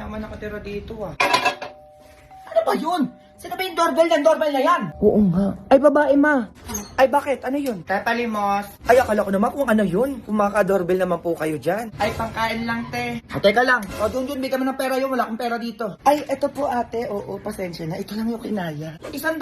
naman nakatira dito ah. Ano ba yun? Sino ba yung doorbell na yan? Oo nga. Ay, babae ma. Ay, bakit? Ano yun? Tepa Limos. Ay, akala ko naman kung ano yun. Kung maka-doorbell naman po kayo dyan. Ay, pangkain lang, te. O, teka lang. O, Junjun, may kami ng pera yun. Wala akong pera dito. Ay, eto po ate. Oo, pasensya na. Ito lang yung kinaya. 100.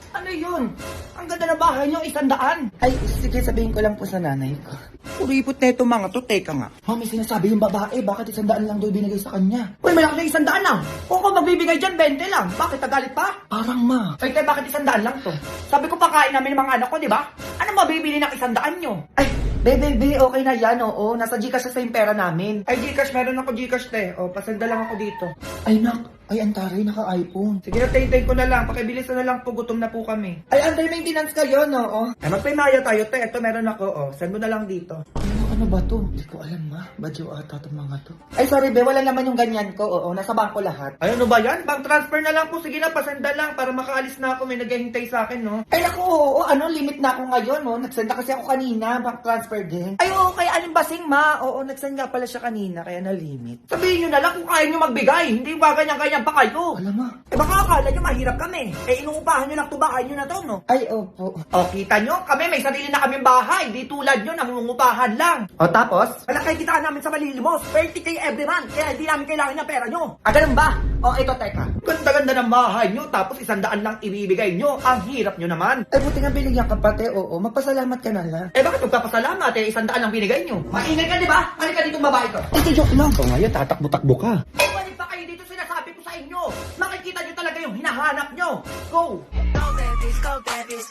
Ano yun? Ang ganda na bahay niyo, 100. Ay, sige, sabihin ko lang po sa nanay ko. Kuripot na ito mga to, teka nga. Mami, sinasabi yung babae. Bakit 100 lang daw binigay sa kanya? Uy, malaki na 100 lang. Kung ako magbibigay dyan, 20 lang. Bakit, nagalit pa? Parang ma. Ay, te, bakit 100 lang to? Sabi ko pakain namin ng mga anak ko, di ba? Ano mabibili ng 100 nyo? Ay, baby, okay na yan. Oo, nasa Gcash sa yung pera namin. Ay, Gcash, meron ako Gcash, te. O, pasenda lang ako dito. Ay, nak. Ay, antaray, naka-iPhone. Sige na, tay ko na lang. Pakibilisan na lang po, gutom na po kami. Ay, anday maintenance kayo, no? Ay, magpimaya tayo, te. Ito meron ako, o. Send mo na lang dito. Ano ba to? Hindi ko alam, ma. Badyo ata itong mga to. Ay, sorry, be. Wala naman yung ganyan ko. Oo, nasa bangko lahat. Ay, ano ba yan? Bank transfer na lang po. Sige na, pasenda lang para makaalis na ako. May naghihintay sa akin, no? Ay, naku, oo. Ano, limit na ako ngayon, no? Nagsend na kasi ako kanina. Bank transfer din. Ay, oo, kaya aling basing, ma. Oo, nagsend nga pala siya kanina. Kaya na-limit. Sabihin nyo na lang kung kaya nyo magbigay. Hindi ba ganyan-ganyan pa kayo? Alam, ma. Eh baka akala nyo mahirap kami. Eh inuupahan nyo lang to, bahay nyo na to, no? Ay, opo. O, kita nyo? Kami may sarili na kaming bahay. Di tulad nyo, nangungupahan lang. O, tapos? Malaki kita namin sa Malilimos. 30K every month. Kaya hindi namin kailangan ng pera nyo. Ah, ganun ba? O, ito, teka. Ganda-ganda ng bahay nyo. Tapos 100 lang ibibigay nyo. Ang hirap nyo naman. Ay, buti nga binigyan ka pati. Oo, magpasalamat ka na lang. Eh bakit magpapasalamat? Eh 100 lang binigay nyo. Maingay ka, di ba? Halika dito babae ko. Ito, joke lang. O, ngayon, tatakbo-takbo ka. Bumalik pa kayo dito, sinasabi ko sa inyo. Makikita nyo talaga yung hinahanap nyo. Go! Go babies, go babies,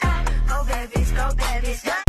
go babies, go babies.